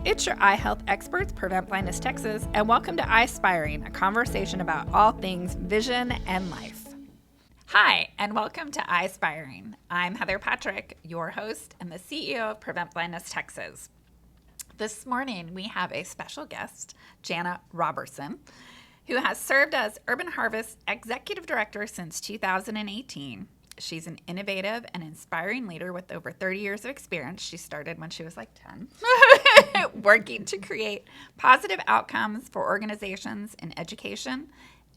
It's your eye health experts, Prevent Blindness Texas, and welcome to Eyespiring, a conversation about all things vision and life. Hi, and welcome to Eyespiring. I'm Heather Patrick, your host and the CEO of Prevent Blindness Texas. This morning, we have a special guest, Janna Roberson, who has served as Urban Harvest Executive Director since 2018. She's an innovative and inspiring leader with over 30 years of experience. She started when she was like 10, working to create positive outcomes for organizations in education,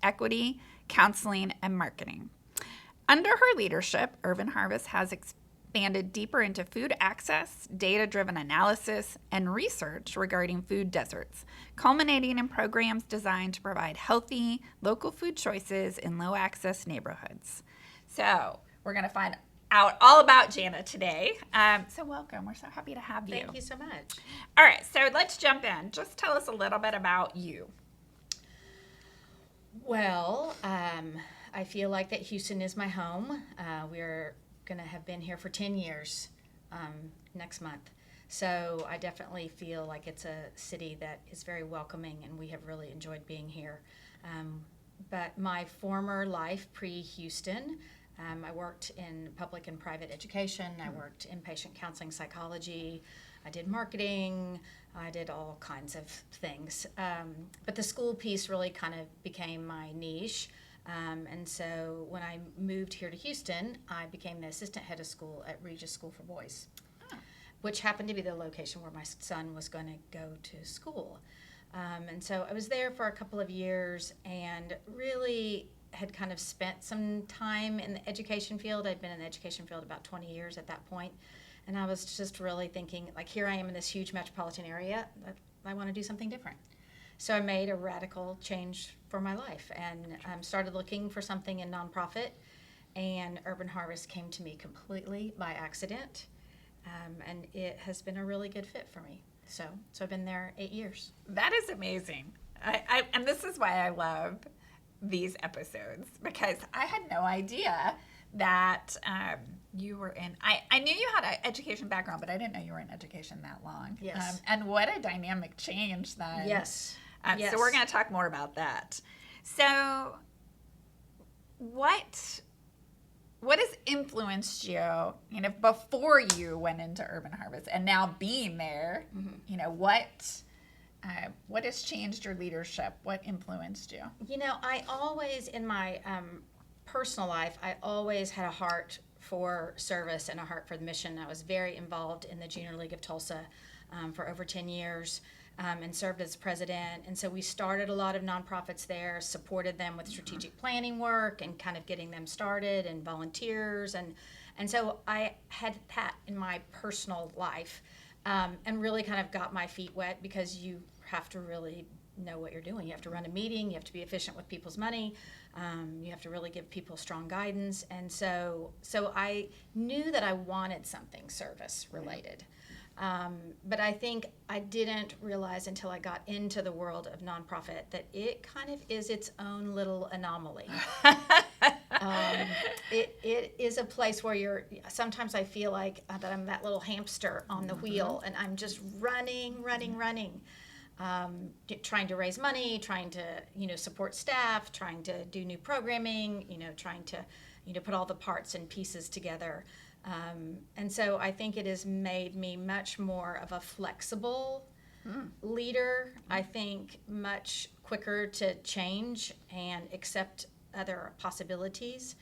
equity, counseling, and marketing. Under her leadership, Urban Harvest has expanded deeper into food access, data-driven analysis, and research regarding food deserts, culminating in programs designed to provide healthy, local food choices in low-access neighborhoods. So we're going to find out all about Janna today. So welcome. We're so happy to have you. Thank you so much. All right, so let's jump in. Just tell us a little bit about you. Well, I feel like that Houston is my home. We're going to have been here for 10 years next month. So I definitely feel like it's a city that is very welcoming, and we have really enjoyed being here. But my former life pre-Houston, I worked in public and private education. I worked inpatient counseling psychology. I did marketing. I did all kinds of things. But the school piece really kind of became my niche. And so when I moved here to Houston, I became the assistant head of school at Regis School for Boys, which happened to be the location where my son was going to go to school. And so I was there for a couple of years and really had kind of spent some time in the education field. I'd been in the education field about 20 years at that point. And I was just really thinking, like, here I am in this huge metropolitan area. I want to do something different. So I made a radical change for my life and started looking for something in nonprofit. And Urban Harvest came to me completely by accident. And it has been a really good fit for me. So I've been there 8 years. That is amazing. And this is why I love these episodes, because I had no idea that you were in, I knew you had an education background, but I didn't know you were in education that long. Yes. And what a dynamic change then. Yes. Yes. So we're going to talk more about that. So what has influenced you, before you went into Urban Harvest and now being there, what has changed your leadership? What influenced you? I always, in my personal life, I always had a heart for service and a heart for the mission. I was very involved in the Junior League of Tulsa for over 10 years and served as president. And so we started a lot of nonprofits there, supported them with strategic planning work and kind of getting them started and volunteers. And so I had that in my personal life and really kind of got my feet wet, because you have to really know what you're doing. You have to run a meeting. You have to be efficient with people's money. You have to really give people strong guidance. And so I knew that I wanted something service related. But I think I didn't realize until I got into the world of nonprofit that it kind of is its own little anomaly. It is a place where sometimes I feel like that I'm that little hamster on the wheel, and I'm just running, trying to raise money, trying to, support staff, trying to do new programming, trying to, put all the parts and pieces together. And so I think it has made me much more of a flexible leader. I think much quicker to change and accept other possibilities.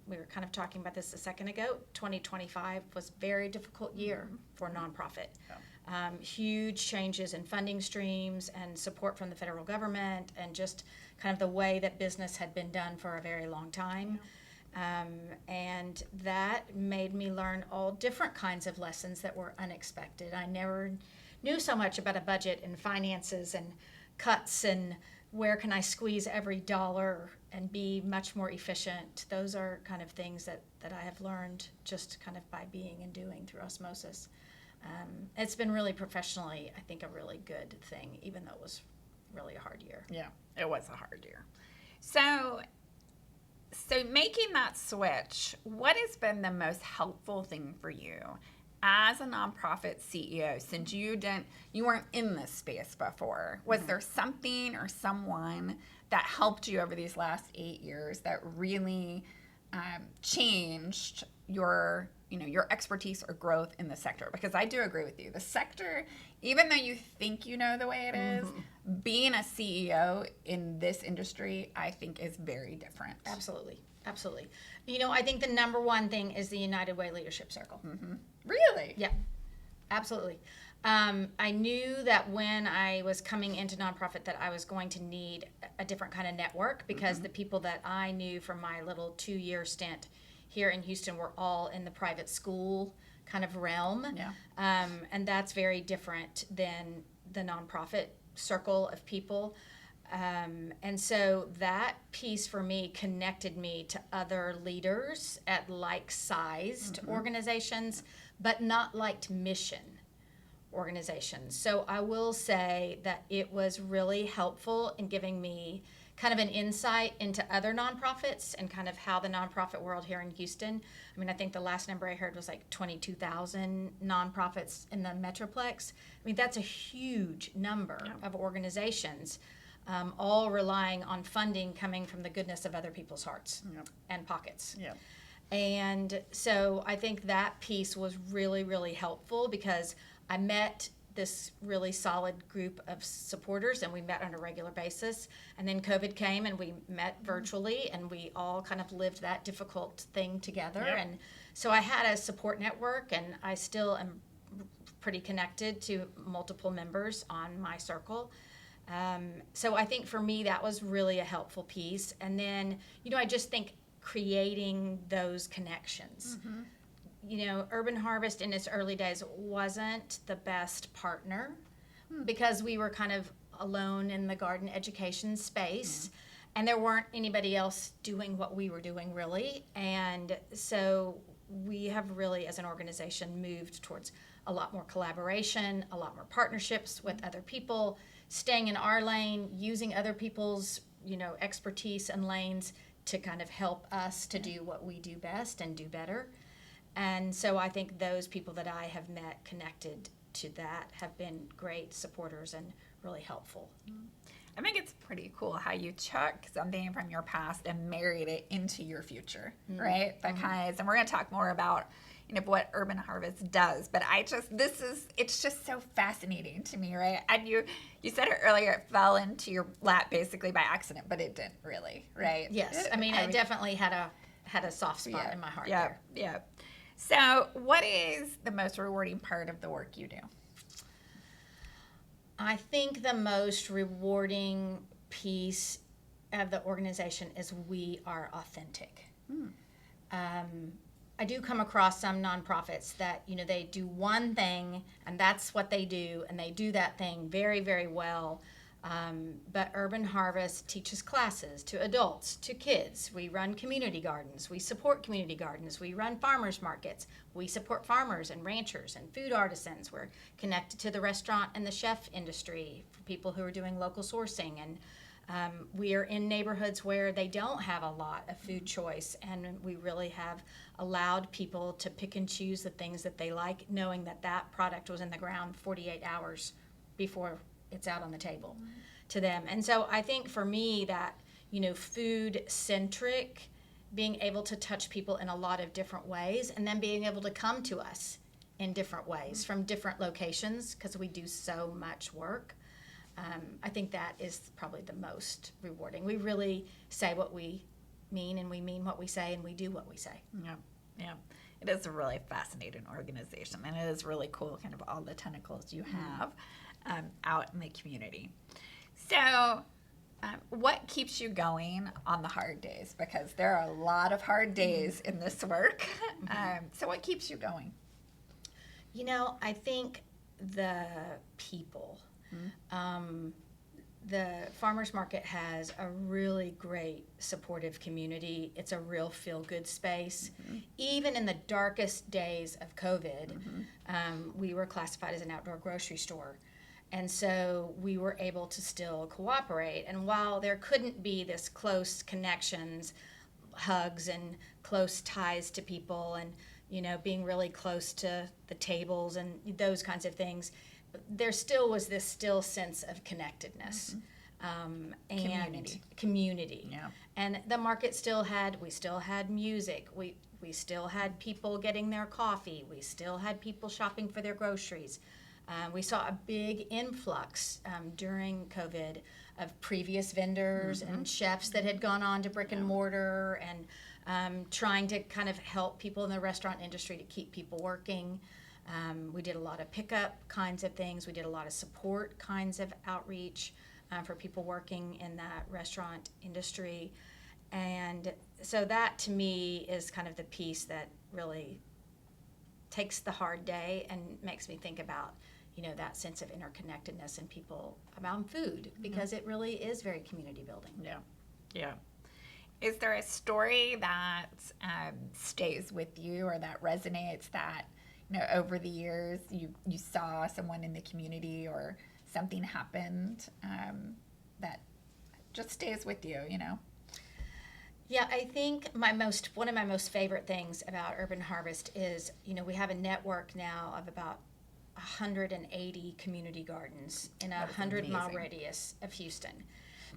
We were kind of talking about this a second ago. 2025 was a very difficult year for nonprofit. Yeah. Huge changes in funding streams and support from the federal government, and just kind of the way that business had been done for a very long time. And that made me learn all different kinds of lessons that were unexpected. I never knew so much about a budget and finances and cuts and where can I squeeze every dollar and be much more efficient. Those are kind of things that I have learned just kind of by being and doing through osmosis. It's been really professionally, I think, a really good thing, even though it was really a hard year. Yeah, it was a hard year. So making that switch, what has been the most helpful thing for you as a nonprofit CEO, since you weren't in this space before, was there something or someone that helped you over these last 8 years that really changed your expertise or growth in the sector? Because I do agree with you. The sector, even though you think you know the way it is, being a CEO in this industry, I think is very different. Absolutely. Absolutely. I think the number one thing is the United Way Leadership Circle. Really? Yeah, absolutely. I knew that when I was coming into nonprofit that I was going to need a different kind of network, because the people that I knew from my little 2-year stint here in Houston were all in the private school kind of realm. Yeah. And that's very different than the nonprofit circle of people. And so that piece for me connected me to other leaders at like-sized organizations, but not like mission organizations. So I will say that it was really helpful in giving me kind of an insight into other nonprofits and kind of how the nonprofit world here in Houston. I mean, I think the last number I heard was like 22,000 nonprofits in the Metroplex. I mean, that's a huge number of organizations. All relying on funding coming from the goodness of other people's hearts and pockets. And so I think that piece was really, really helpful, because I met this really solid group of supporters, and we met on a regular basis. And then COVID came, and we met virtually, and we all kind of lived that difficult thing together. And so I had a support network, and I still am pretty connected to multiple members on my circle. So I think for me, that was really a helpful piece. And then, I just think creating those connections. Urban Harvest in its early days wasn't the best partner because we were kind of alone in the garden education space, and there weren't anybody else doing what we were doing, really. And so we have really, as an organization, moved towards a lot more collaboration, a lot more partnerships with other people, staying in our lane, using other people's, expertise and lanes to kind of help us to do what we do best and do better. And so I think those people that I have met connected to that have been great supporters and really helpful. I think it's pretty cool how you took something from your past and married it into your future, right? Because, and we're going to talk more about what Urban Harvest does, but it's just so fascinating to me, right? And you said it earlier, it fell into your lap basically by accident, but it didn't really, right? Yes, I mean, it definitely had a soft spot in my heart there. Yeah. So what is the most rewarding part of the work you do? I think the most rewarding piece of the organization is we are authentic. I do come across some nonprofits that, they do one thing and that's what they do, and they do that thing very, very well. But Urban Harvest teaches classes to adults, to kids. We run community gardens. We support community gardens. We run farmers markets. We support farmers and ranchers and food artisans. We're connected to the restaurant and the chef industry for people who are doing local sourcing. And we are in neighborhoods where they don't have a lot of food choice, and we really have allowed people to pick and choose the things that they like, knowing that that product was in the ground 48 hours before it's out on the table to them. And so I think for me that, food centric, being able to touch people in a lot of different ways, and then being able to come to us in different ways from different locations, because we do so much work. I think that is probably the most rewarding. We really say what we mean, and we mean what we say, and we do what we say. Yeah. It is a really fascinating organization, and it is really cool, kind of all the tentacles you have out in the community. So what keeps you going on the hard days? Because there are a lot of hard days in this work. So what keeps you going? I think the people. The farmers market has a really great supportive community. It's a real feel-good space. Even in the darkest days of COVID, we were classified as an outdoor grocery store. And so we were able to still cooperate. And while there couldn't be this close connections, hugs and close ties to people and being really close to the tables and those kinds of things. There still was this sense of connectedness. And community. Yeah. And the market we still had music. We still had people getting their coffee. We still had people shopping for their groceries. We saw a big influx during COVID of previous vendors and chefs that had gone on to brick and mortar and trying to kind of help people in the restaurant industry to keep people working. We did a lot of pickup kinds of things. We did a lot of support kinds of outreach for people working in that restaurant industry. And so that to me is kind of the piece that really takes the hard day and makes me think about, that sense of interconnectedness and people around food, because it really is very community building. Yeah. Is there a story that stays with you or that resonates that, over the years you saw someone in the community or something happened that just stays with you, Yeah, I think one of my most favorite things about Urban Harvest is, we have a network now of about 180 community gardens in a 100-mile radius of Houston.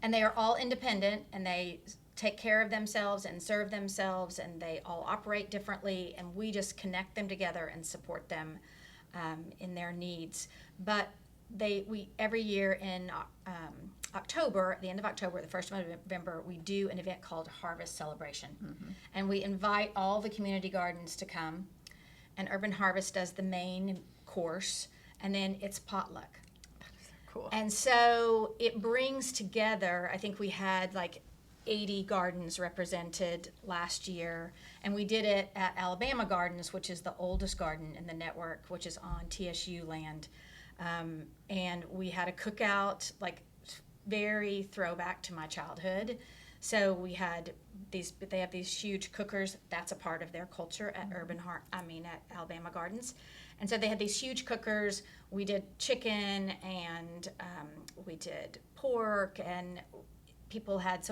And they are all independent, and they take care of themselves and serve themselves, and they all operate differently, and we just connect them together and support them in their needs. But we every year in October, at the end of October, the 1st of November, we do an event called Harvest Celebration. And we invite all the community gardens to come, and Urban Harvest does the main course, and then it's potluck. Cool. And so it brings together, I think we had like 80 gardens represented last year, and we did it at Alabama Gardens, which is the oldest garden in the network, which is on TSU land. And we had a cookout, like very throwback to my childhood. So we had they have these huge cookers. That's a part of their culture at at Alabama Gardens. And so they had these huge cookers. We did chicken and we did pork, and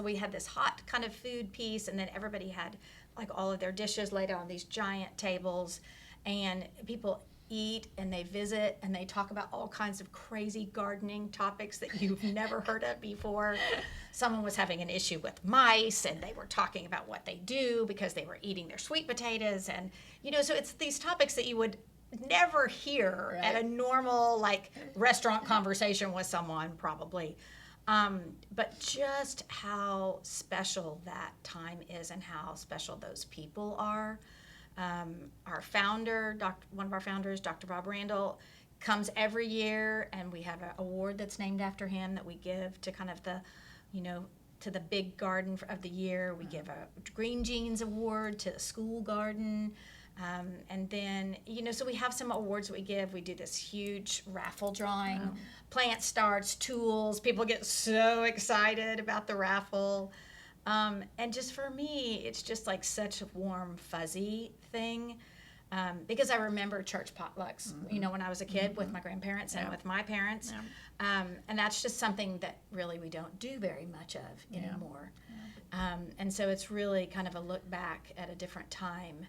we had this hot kind of food piece, and then everybody had like all of their dishes laid out on these giant tables, and people eat and they visit and they talk about all kinds of crazy gardening topics that you've never heard of before. Someone was having an issue with mice, and they were talking about what they do because they were eating their sweet potatoes, and so it's these topics that you would never hear at a normal like restaurant conversation with someone probably. But just how special that time is and how special those people are. Our founder, one of our founders, Dr. Bob Randall, comes every year, and we have an award that's named after him that we give to kind of the, to the big garden of the year. We give a Green Jeans Award to the school garden. And then, so we have some awards that we give. We do this huge raffle drawing. Wow. Plant starts, tools. People get so excited about the raffle. And just for me, it's just like such a warm, fuzzy thing. Because I remember church potlucks, when I was a kid with my grandparents and with my parents. Yeah. And that's just something that really we don't do very much of anymore. Yeah. And so it's really kind of a look back at a different time.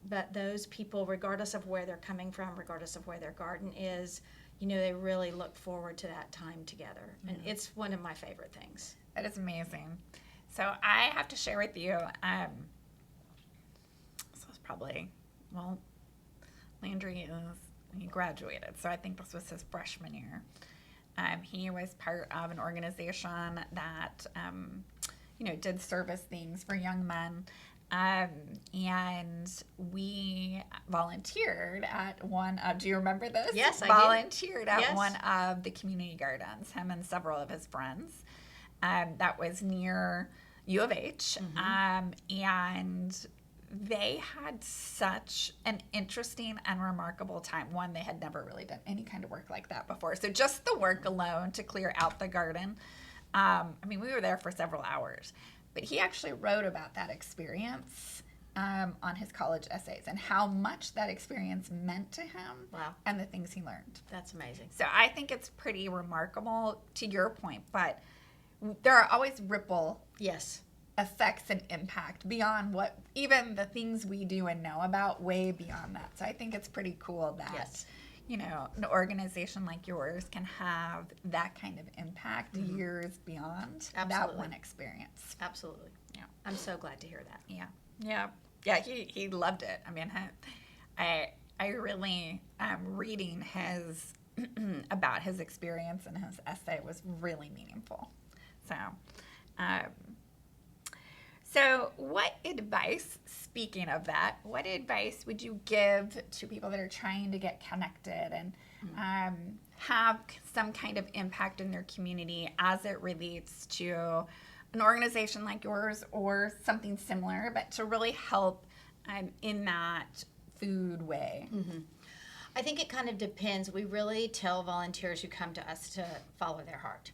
But those people, regardless of where they're coming from, regardless of where their garden is, they really look forward to that time together. And it's one of my favorite things. That is amazing. So I have to share with you, this was probably, Landry he graduated, so I think this was his freshman year. He was part of an organization that, did service things for young men. And we volunteered at one of, do you remember this? Yes, I volunteered do. At one of the community gardens, him and several of his friends. That was near U of H. And they had such an interesting and remarkable time. One, they had never really done any kind of work like that before. So just the work alone to clear out the garden. We were there for several hours. But he actually wrote about that experience on his college essays and how much that experience meant to him. Wow. And the things he learned. That's amazing. So I think it's pretty remarkable, to your point, but there are always ripple effects and impact beyond what even the things we do and know about, way beyond that. So I think it's pretty cool that Yes. an organization like yours can have that kind of impact years beyond that Absolutely. one experience. Absolutely. Yeah. I'm so glad to hear that. Yeah. He loved it. I mean, I really reading his about his experience and his essay was really meaningful. So what advice, speaking of that, what advice would you give to people that are trying to get connected and have some kind of impact in their community as it relates to an organization like yours or something similar, but to really help in that food way? I think it kind of depends. We really tell volunteers who come to us to follow their heart.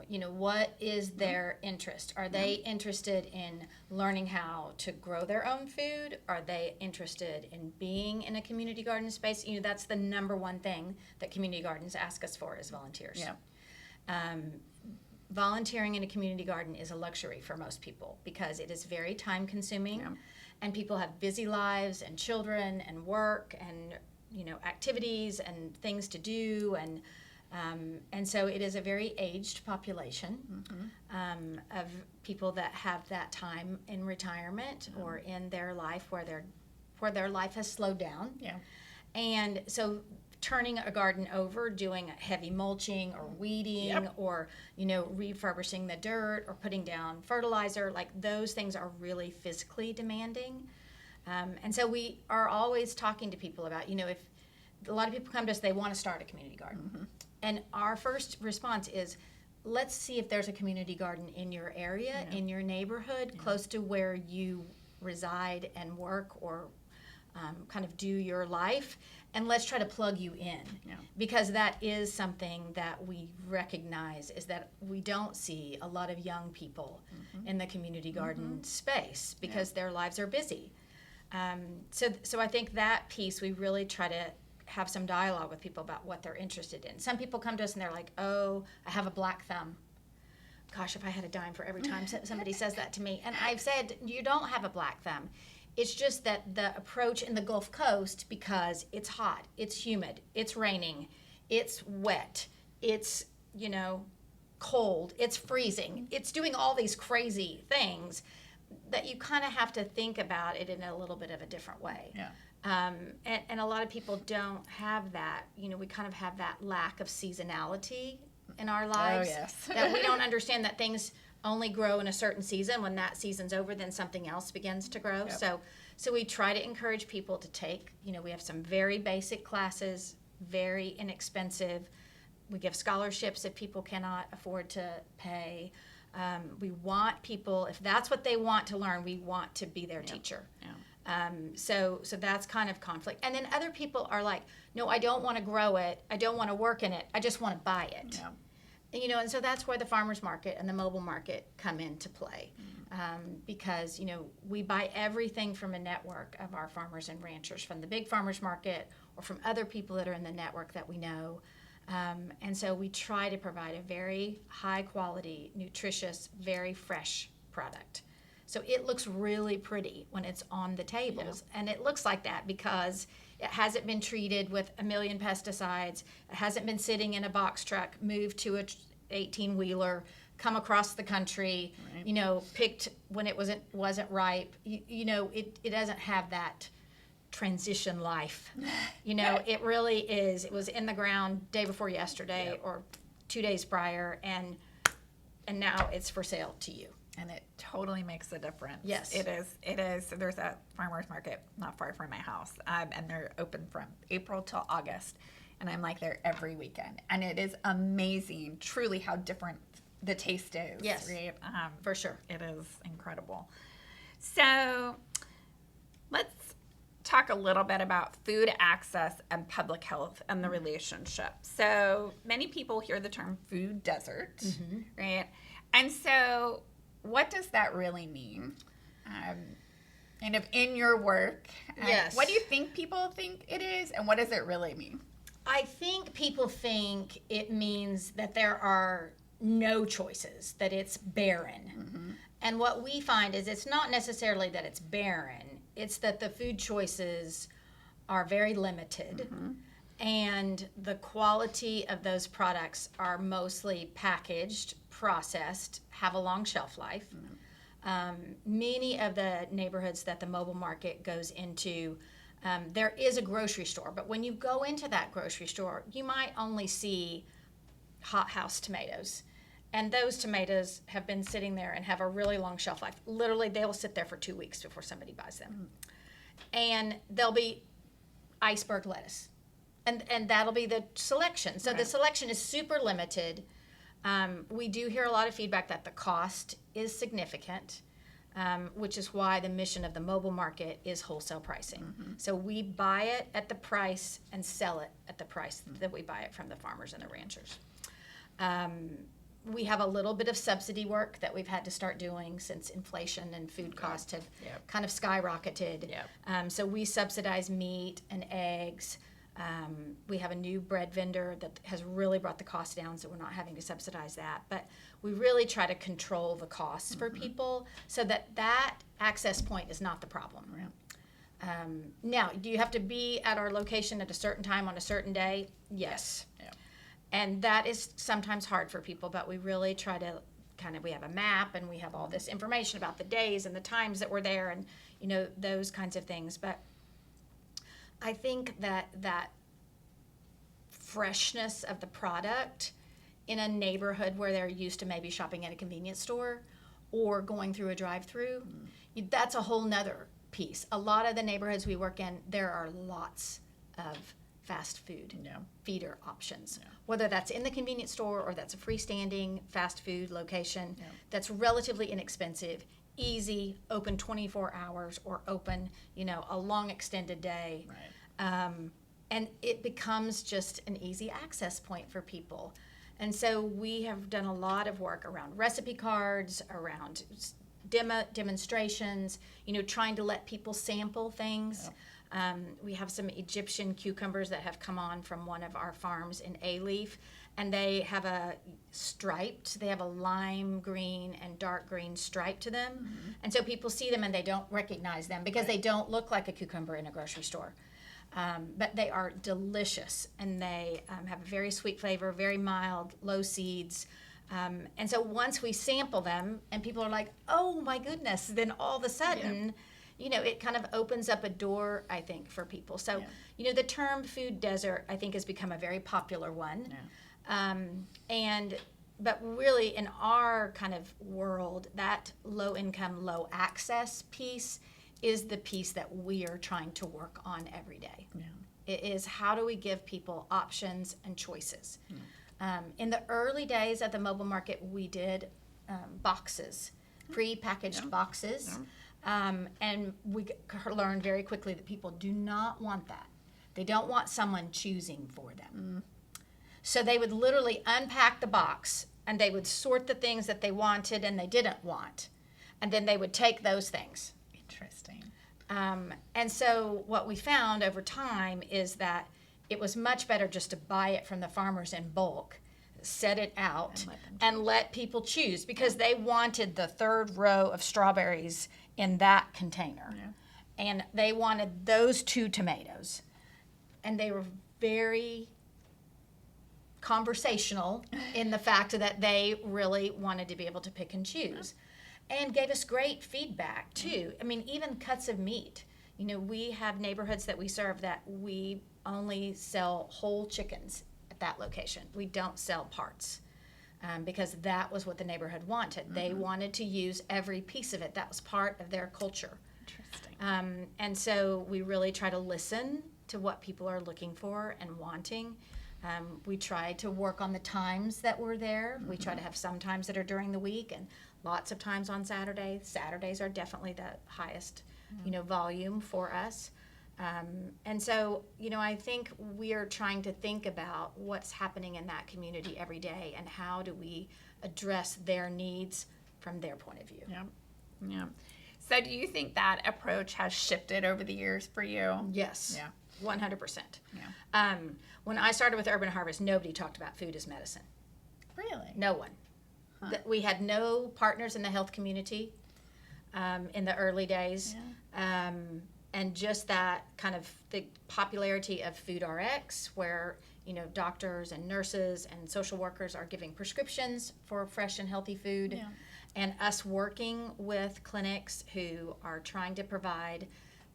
What is their interest? Are they interested in learning how to grow their own food? Are they interested in being in a community garden space? That's the number one thing that community gardens ask us for as volunteers. Volunteering in a community garden is a luxury for most people because it is very time consuming, and people have busy lives and children and work and activities and things to do, and so it is a very aged population of people that have that time in retirement or in their life where their life has slowed down. And so turning a garden over, doing heavy mulching or weeding or refurbishing the dirt or putting down fertilizer, like those things are really physically demanding. And so we are always talking to people about, if a lot of people come to us, they want to start a community garden. And our first response is, let's see if there's a community garden in your area, in your neighborhood, close to where you reside and work or kind of do your life. And let's try to plug you in, because that is something that we recognize, is that we don't see a lot of young people in the community garden space because their lives are busy. So I think that piece, we really try to have some dialogue with people about what they're interested in. Some people come to us and they're like, oh, I have a black thumb. Gosh, if I had a dime for every time somebody says that to me. And I've said, you don't have a black thumb. It's just that the approach in the Gulf Coast, because it's hot, it's humid, it's raining, it's wet, it's, cold, it's freezing, it's doing all these crazy things that you kind of have to think about it in a little bit of a different way. And a lot of people don't have that. We kind of have that lack of seasonality in our lives. Oh, yes. That we don't understand that things only grow in a certain season. When that season's over, then something else begins to grow. So we try to encourage people to take, we have some very basic classes, very inexpensive. We give scholarships if people cannot afford to pay. We want people, if that's what they want to learn, we want to be their teacher. So that's kind of conflict. And then other people are like, no, I don't want to grow it. I don't want to work in it. I just want to buy it. And so that's where the farmers market and the mobile market come into play. Because, we buy everything from a network of our farmers and ranchers, from the big farmers market or from other people that are in the network that we know. And so we try to provide a very high quality, nutritious, very fresh product. So it looks really pretty when it's on the tables. And it looks like that because it hasn't been treated with a million pesticides. It hasn't been sitting in a box truck, moved to a 18-wheeler, come across the country, picked when it wasn't ripe. It doesn't have that transition life. It really is. It was in the ground day before yesterday or 2 days prior, and now it's for sale to you. And it totally makes a difference. Yes. It is. So there's a farmer's market not far from my house, and they're open from April till August. And I'm like there every weekend. And it is amazing, truly, how different the taste is. Yes, right? For sure. It is incredible. So let's talk a little bit about food access and public health and the relationship. So many people hear the term food desert, right? And so what does that really mean? Kind of in your work. Yes. What do you think people think it is, and what does it really mean? I think people think it means that there are no choices, that it's barren. And what we find is it's not necessarily that it's barren, it's that the food choices are very limited. And the quality of those products are mostly packaged, processed, have a long shelf life. Many of the neighborhoods that the mobile market goes into, there is a grocery store, but when you go into that grocery store, you might only see hothouse tomatoes. And those tomatoes have been sitting there and have a really long shelf life. Literally, they will sit there for 2 weeks before somebody buys them. And they'll be iceberg lettuce. And that'll be the selection. So the selection is super limited. We do hear a lot of feedback that the cost is significant, which is why the mission of the mobile market is wholesale pricing. So we buy it at the price and sell it at the price that we buy it from the farmers and the ranchers. We have a little bit of subsidy work that we've had to start doing since inflation and food costs have kind of skyrocketed. So we subsidize meat and eggs. We have a new bread vendor that has really brought the cost down, so we're not having to subsidize that. But we really try to control the costs for people so that access point is not the problem. Now, do you have to be at our location at a certain time on a certain day? Yes. And that is sometimes hard for people, but we really try to we have a map and we have all this information about the days and the times that we're there and, those kinds of things. But I think that freshness of the product in a neighborhood where they're used to maybe shopping at a convenience store or going through a drive-through, that's a whole nother piece. A lot of the neighborhoods we work in, there are lots of fast food feeder options, whether that's in the convenience store or that's a freestanding fast food location that's relatively inexpensive, easy, open 24 hours or open, a long extended day. And it becomes just an easy access point for people. And so we have done a lot of work around recipe cards, around demonstrations, trying to let people sample things. We have some Egyptian cucumbers that have come on from one of our farms in A-Leaf, and they have they have a lime green and dark green stripe to them. And so people see them and they don't recognize them because they don't look like a cucumber in a grocery store. But they are delicious, and they have a very sweet flavor, very mild, low seeds. And so once we sample them and people are like, oh my goodness, then all of a sudden, it kind of opens up a door, I think, for people. So, the term food desert, I think, has become a very popular one. But really in our kind of world, that low income, low access piece is the piece that we are trying to work on every day. It is, how do we give people options and choices? In the early days of the mobile market, we did boxes, pre-packaged boxes. And we learned very quickly that people do not want that. They don't want someone choosing for them. So they would literally unpack the box and they would sort the things that they wanted and they didn't want. And then they would take those things. Interesting. And so what we found over time is that it was much better just to buy it from the farmers in bulk, set it out, and let people choose, because they wanted the third row of strawberries in that container. And they wanted those 2 tomatoes. And they were very conversational in the fact that they really wanted to be able to pick and choose. And gave us great feedback too. I mean, even cuts of meat. We have neighborhoods that we serve that we only sell whole chickens at that location. We don't sell parts because that was what the neighborhood wanted. They wanted to use every piece of it. That was part of their culture. Interesting. And so we really try to listen to what people are looking for and wanting. We try to work on the times that we're there. We try to have some times that are during the week and lots of times on Saturdays. Saturdays are definitely the highest, volume for us. And so, I think we are trying to think about what's happening in that community every day and how do we address their needs from their point of view. Yeah. So do you think that approach has shifted over the years for you? Yes. 100%. Yeah. When I started with Urban Harvest, nobody talked about food as medicine. Really? No one. We had no partners in the health community in the early days. Yeah. And just that kind of the popularity of Food RX, where doctors and nurses and social workers are giving prescriptions for fresh and healthy food, and us working with clinics who are trying to provide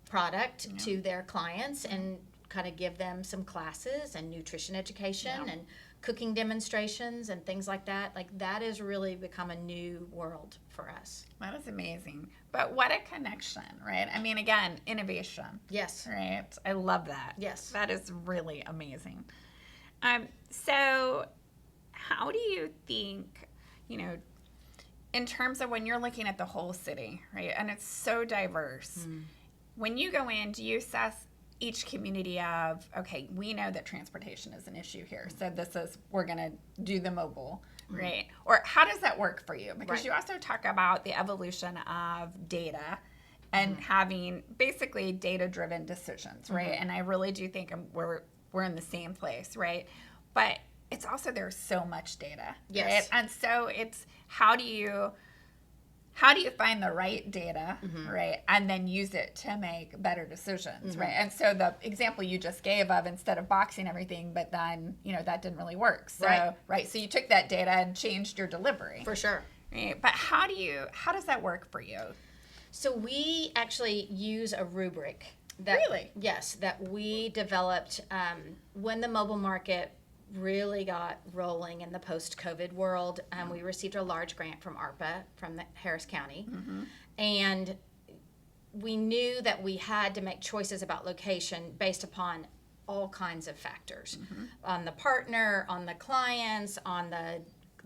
product to their clients and kind of give them some classes and nutrition education and cooking demonstrations and things like that. Like, that has really become a new world for us. That is amazing. But what a connection, right? I mean, again, innovation. Yes. Right? I love that. Yes. That is really amazing. So how do you think, in terms of when you're looking at the whole city, right? And it's so diverse. When you go in, do you assess each community of, okay, we know that transportation is an issue here, so we're going to do the mobile, right? Or how does that work for you? Because you also talk about the evolution of data and having basically data-driven decisions, right? And I really do think we're in the same place, right? But it's also, there's so much data, right? And so it's how do you find the right data, right, and then use it to make better decisions, right? And so the example you just gave of, instead of boxing everything, but then that didn't really work. So so you took that data and changed your delivery. For sure. Right? But how does that work for you? So we actually use a rubric Really? Yes, that we developed when the mobile market really got rolling in the post-COVID world. We received a large grant from ARPA from the Harris County, and we knew that we had to make choices about location based upon all kinds of factors, on the partner, on the clients, on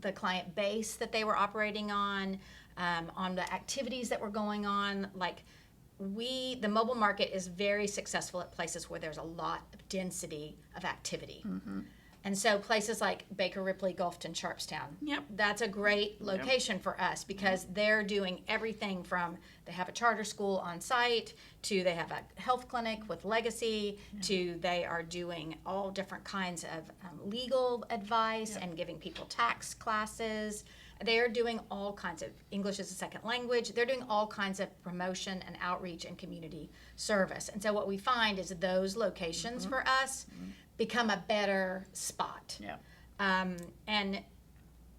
the client base that they were operating on the activities that were going on. Like, the mobile market is very successful at places where there's a lot of density of activity. And so places like Baker Ripley, Gulfton, Sharpstown, that's a great location for us, because they're doing everything from, they have a charter school on site, to they have a health clinic with Legacy, to they are doing all different kinds of legal advice and giving people tax classes. They are doing all kinds of English as a second language. They're doing all kinds of promotion and outreach and community service. And so what we find is those locations for us become a better spot. And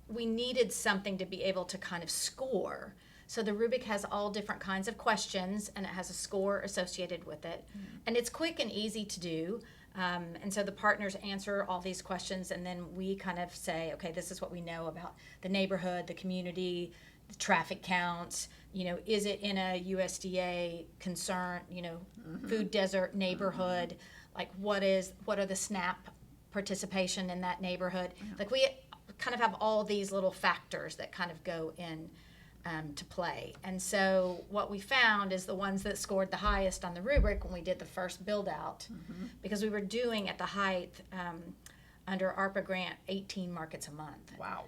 we needed something to be able to kind of score. So the rubric has all different kinds of questions, and it has a score associated with it. And it's quick and easy to do. And so the partners answer all these questions, and then we kind of say, okay, this is what we know about the neighborhood, the community, the traffic counts. Is it in a USDA concern, food desert neighborhood? Like, what are the SNAP participation in that neighborhood? Like, we kind of have all these little factors that kind of go in to play. And so what we found is the ones that scored the highest on the rubric when we did the first build out, because we were doing at the height under ARPA grant 18 markets a month. Wow.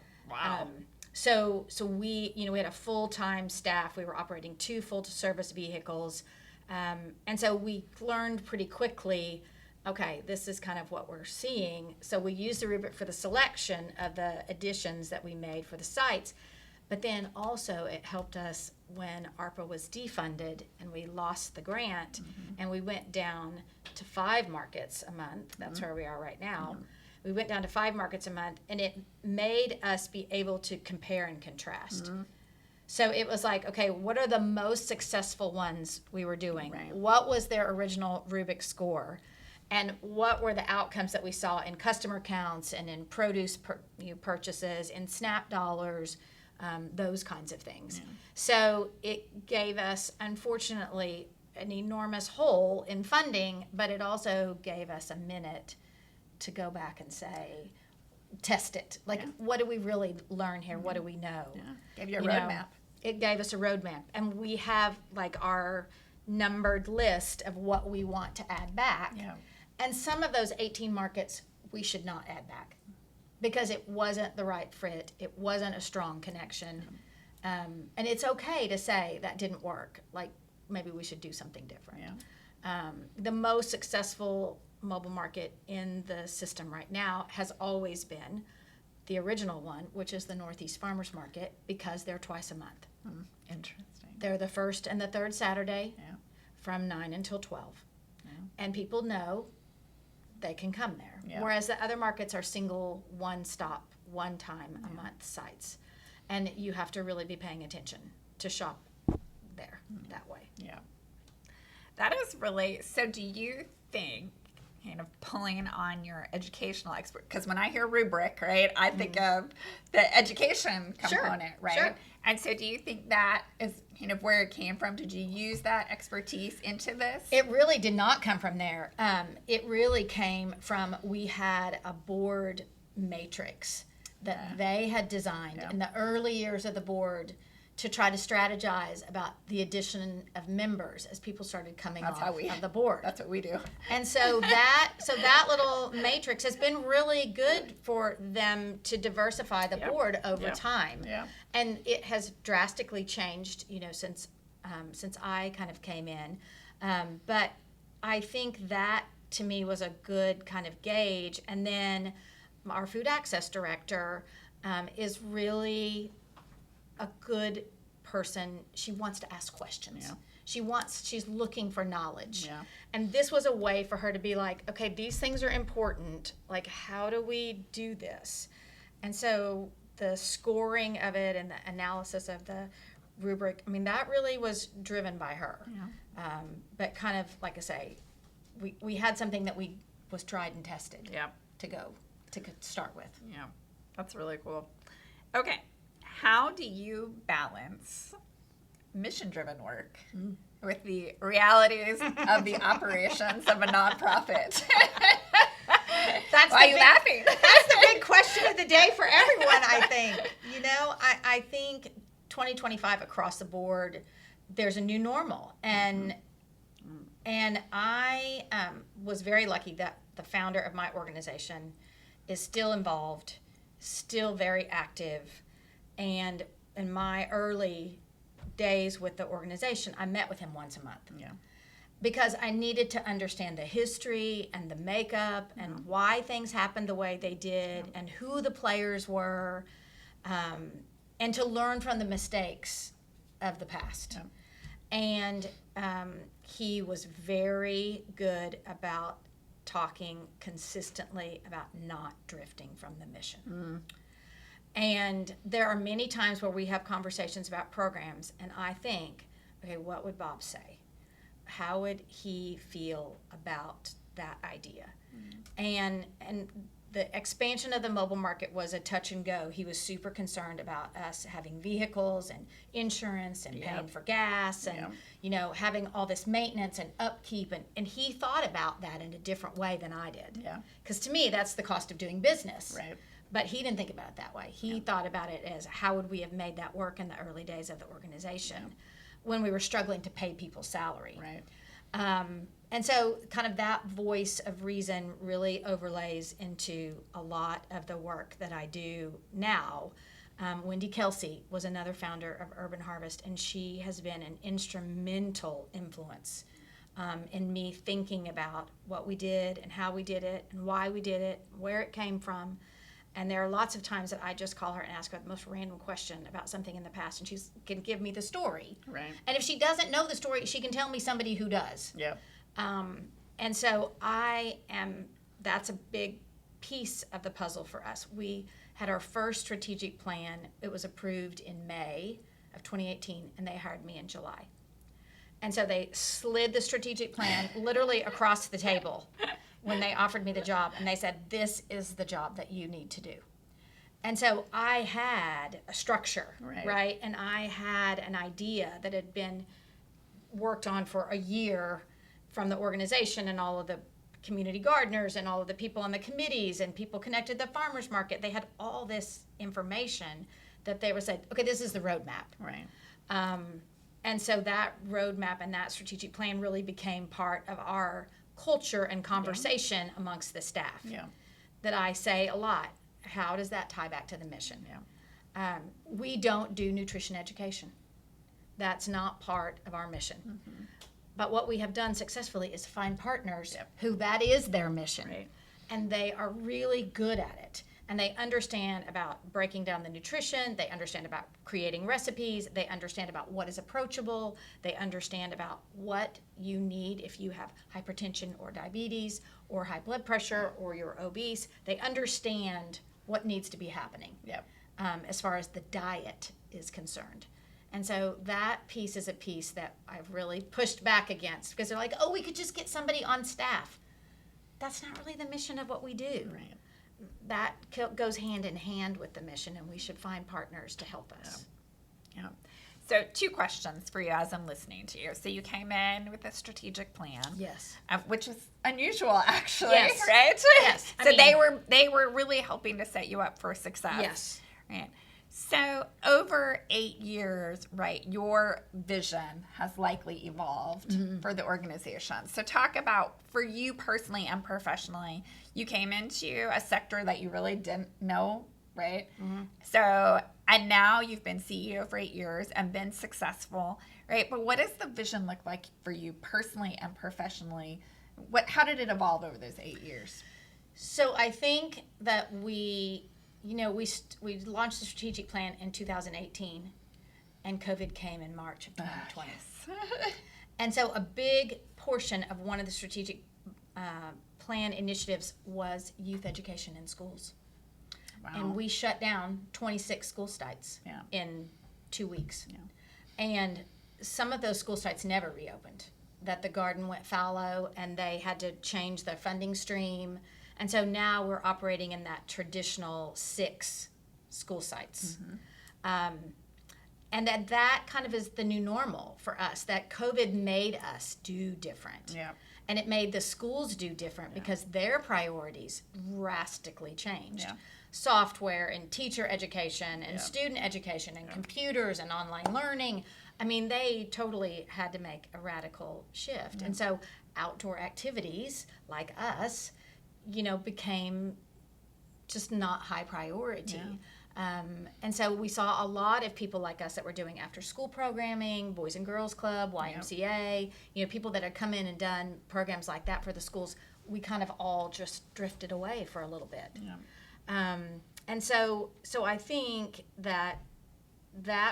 So we we had a full-time staff. We were operating 2 full-service vehicles, and so we learned pretty quickly, okay, this is kind of what we're seeing. So we used the rubric for the selection of the additions that we made for the sites. But then also it helped us when ARPA was defunded and we lost the grant, and we went down to 5 markets a month. That's where we are right now. We went down to 5 markets a month, and it made us be able to compare and contrast. So it was like, okay, what are the most successful ones we were doing? What was their original rubric score? And what were the outcomes that we saw in customer counts and in produce purchases, in SNAP dollars, those kinds of things. So it gave us, unfortunately, an enormous hole in funding, but it also gave us a minute to go back and say, test it. Like, what do we really learn here? What do we know? Gave you a roadmap. It gave us a roadmap. And we have, like, our numbered list of what we want to add back. And some of those 18 markets we should not add back, because it wasn't the right fit. It wasn't a strong connection. And it's okay to say that didn't work. Like, maybe we should do something different. The most successful mobile market in the system right now has always been the original one, which is the Northeast Farmers Market, because they're twice a month. Interesting. They're the first and the third Saturday Yeah. from 9 until 12. Yeah. And people know they can come there. Yeah. Whereas the other markets are single, one-stop, one-time-a-month sites. And you have to really be paying attention to shop there that way. Yeah. That is really, so do you think, kind of pulling on your educational expert, because when I hear rubric, right, I think of the education component, right? Sure. And so do you think that is kind of where it came from? Did you use that expertise into this? It really did not come from there. It really came from, we had a board matrix that they had designed in the early years of the board to try to strategize about the addition of members as people started coming off of the board. That's what we do. And so that little matrix has been really good for them to diversify the board over time. Yeah. And it has drastically changed, since I kind of came in. But I think that to me was a good kind of gauge. And then our food access director is really a good person. She wants to ask questions. Yeah. She's looking for knowledge. Yeah. And this was a way for her to be like, okay, these things are important. Like, how do we do this? And so the scoring of it and the analysis of the rubric, I mean, that really was driven by her. Yeah. But kind of, like I say, we had something that was tried and tested to start with. Yeah, that's really cool. Okay. How do you balance mission-driven work with the realities of the operations of a nonprofit? Why are you laughing? That's the big question of the day for everyone, I think. I think 2025 across the board, there's a new normal. And I was very lucky that the founder of my organization is still involved, still very active. And in my early days with the organization, I met with him once a month. Yeah. Because I needed to understand the history and the makeup and why things happened the way they did and who the players were, and to learn from the mistakes of the past. Yeah. And he was very good about talking consistently about not drifting from the mission. And there are many times where we have conversations about programs, and I think, okay, what would Bob say? How would he feel about that idea? And the expansion of the mobile market was a touch and go. He was super concerned about us having vehicles and insurance and paying for gas and having all this maintenance and upkeep, and he thought about that in a different way than I did. Yeah. Because to me, that's the cost of doing business. Right. But he didn't think about it that way. He thought about it as, how would we have made that work in the early days of the organization when we were struggling to pay people's salary. Right. And so kind of that voice of reason really overlays into a lot of the work that I do now. Wendy Kelsey was another founder of Urban Harvest, and she has been an instrumental influence in me thinking about what we did and how we did it and why we did it, where it came from. And there are lots of times that I just call her and ask her the most random question about something in the past, and she can give me the story. Right. And if she doesn't know the story, she can tell me somebody who does. Yep. And so that's a big piece of the puzzle for us. We had our first strategic plan. It was approved in May of 2018, and they hired me in July. And so they slid the strategic plan literally across the table when they offered me the job, and they said, this is the job that you need to do. And so I had a structure, right? And I had an idea that had been worked on for a year from the organization and all of the community gardeners and all of the people on the committees and people connected to the farmers market. They had all this information that they were saying, okay, this is the roadmap. Right. And so that roadmap and that strategic plan really became part of our culture and conversation amongst the staff. Yeah. That I say a lot. How does that tie back to the mission? Yeah. We don't do nutrition education. That's not part of our mission. Mm-hmm. But what we have done successfully is find partners who that is their mission. Right. And they are really good at it. And they understand about breaking down the nutrition. They understand about creating recipes. They understand about what is approachable. They understand about what you need if you have hypertension or diabetes or high blood pressure or you're obese. They understand what needs to be happening as far as the diet is concerned. And so that piece is a piece that I've really pushed back against because they're like, oh, we could just get somebody on staff. That's not really the mission of what we do. Right. That goes hand in hand with the mission, and we should find partners to help us. Yeah. So 2 questions for you as I'm listening to you. So you came in with a strategic plan. Yes. Which is unusual, actually, Yes. right? Yes. So they were really helping to set you up for success. Yes. Right. So over 8 years, right, your vision has likely evolved for the organization. So talk about, for you personally and professionally, you came into a sector that you really didn't know, right? So, and now you've been CEO for 8 years and been successful, right? But what does the vision look like for you personally and professionally? How did it evolve over those 8 years? So I think that we launched the strategic plan in 2018, and COVID came in March of 2020. Yes. And so a big portion of one of the strategic plan initiatives was youth education in schools. Wow. And we shut down 26 school sites in 2 weeks. Yeah. And some of those school sites never reopened, that the garden went fallow and they had to change their funding stream. And so now we're operating in that traditional 6 school sites. And that kind of is the new normal for us, that COVID made us do different. Yeah. And it made the schools do different because their priorities drastically changed. Yeah. Software and teacher education and student education and computers and online learning. I mean, they totally had to make a radical shift. And so outdoor activities like us, became just not high priority. And so we saw a lot of people like us that were doing after school programming, Boys and Girls Club, YMCA, people that had come in and done programs like that for the schools. We kind of all just drifted away for a little bit. And so I think that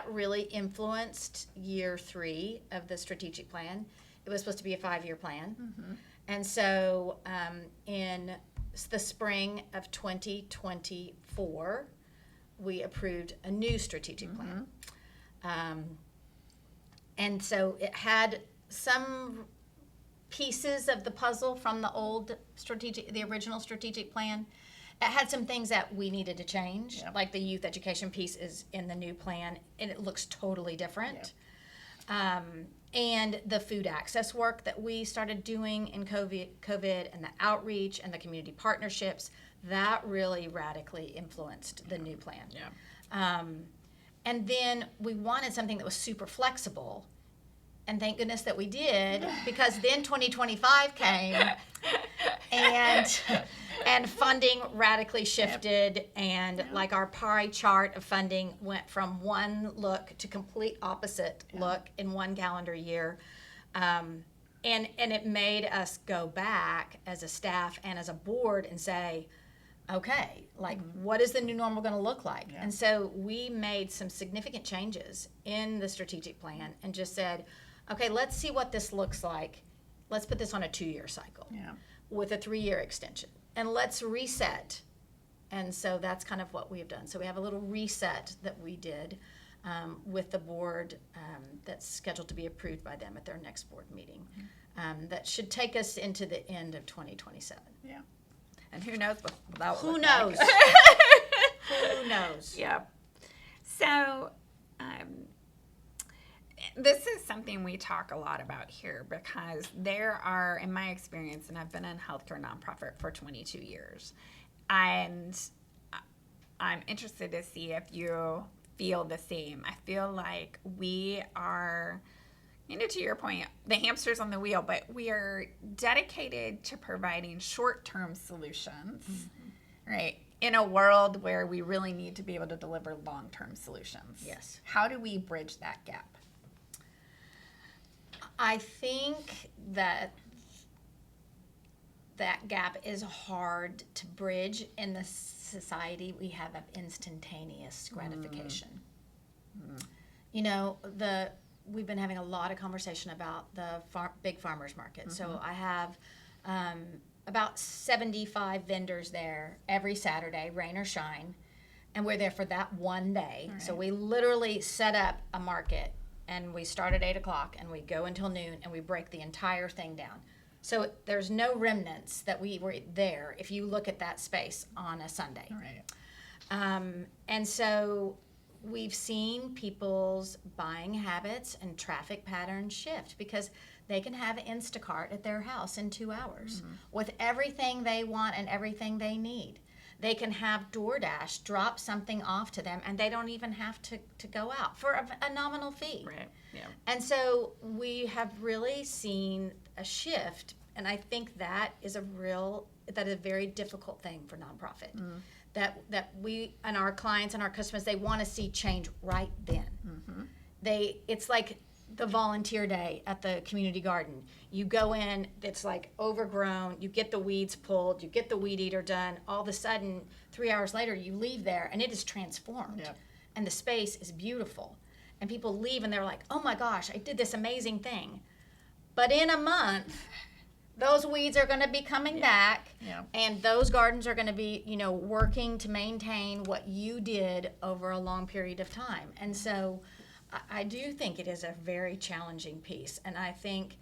really influenced year 3 of the strategic plan. It was supposed to be a 5-year plan. And so in the spring of 2024, we approved a new strategic plan. And so it had some pieces of the puzzle from the original strategic plan. It had some things that we needed to change, like the youth education piece is in the new plan, and it looks totally different. And the food access work that we started doing in COVID and the outreach and the community partnerships, that really radically influenced the new plan. And then we wanted something that was super flexible. And thank goodness that we did, because then 2025 came and funding radically shifted, and like our pie chart of funding went from one look to complete opposite look in one calendar year. And it made us go back as a staff and as a board and say, okay, what is the new normal going to look like? And so we made some significant changes in the strategic plan and just said, okay, let's see what this looks like. Let's put this on a 2-year cycle with a 3-year extension. And let's reset. And so that's kind of what we've done. So we have a little reset that we did with the board that's scheduled to be approved by them at their next board meeting. That should take us into the end of 2027. And who knows what that will Who look knows? like. Who knows? So this is something we talk a lot about here, because there are, in my experience, and I've been in healthcare nonprofit for 22 years, and I'm interested to see if you feel the same. I feel like we are, to your point, the hamster's on the wheel, but we are dedicated to providing short-term solutions, right, in a world where we really need to be able to deliver long-term solutions. Yes. How do we bridge that gap? I think that that gap is hard to bridge in the society we have of instantaneous gratification. You know, we've been having a lot of conversation about the big farmers market. So I have about 75 vendors there every Saturday, rain or shine, and we're there for that one day. Right. So we literally set up a market, and we start at 8 o'clock, and we go until noon, and we break the entire thing down. So there's no remnants that we were there if you look at that space on a Sunday. Right. And so we've seen people's buying habits and traffic patterns shift because they can have Instacart at their house in 2 hours with everything they want and everything they need. They can have DoorDash drop something off to them, and they don't even have to go out for a nominal fee. Right. Yeah. And so we have really seen a shift, and I think that is a very difficult thing for nonprofit. That we and our clients and our customers, they want to see change right then. It's like the volunteer day at the community garden. You go in, it's like overgrown, you get the weeds pulled, you get the weed eater done, all of a sudden 3 hours later you leave there and it is transformed. Yep. And the space is beautiful. And people leave and they're like, oh my gosh, I did this amazing thing. But in a month, those weeds are going to be coming back, and those gardens are going to be, working to maintain what you did over a long period of time. And so I do think it is a very challenging piece. And I think,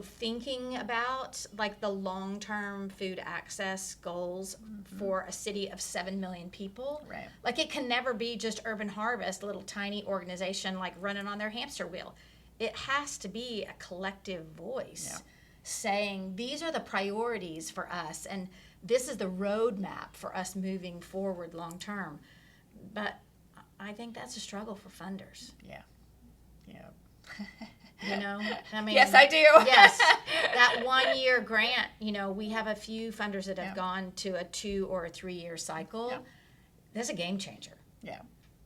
thinking about like the long-term food access goals for a city of 7 million people, right. Like it can never be just Urban Harvest, a little tiny organization like running on their hamster wheel. It has to be a collective voice saying these are the priorities for us and this is the roadmap for us moving forward long-term. But I think that's a struggle for funders. Yeah. I mean, yes, I do. Yes, that 1 year grant. We have a few funders that have gone to a 2 or a 3 year cycle. Yeah. That's a game changer. Yeah,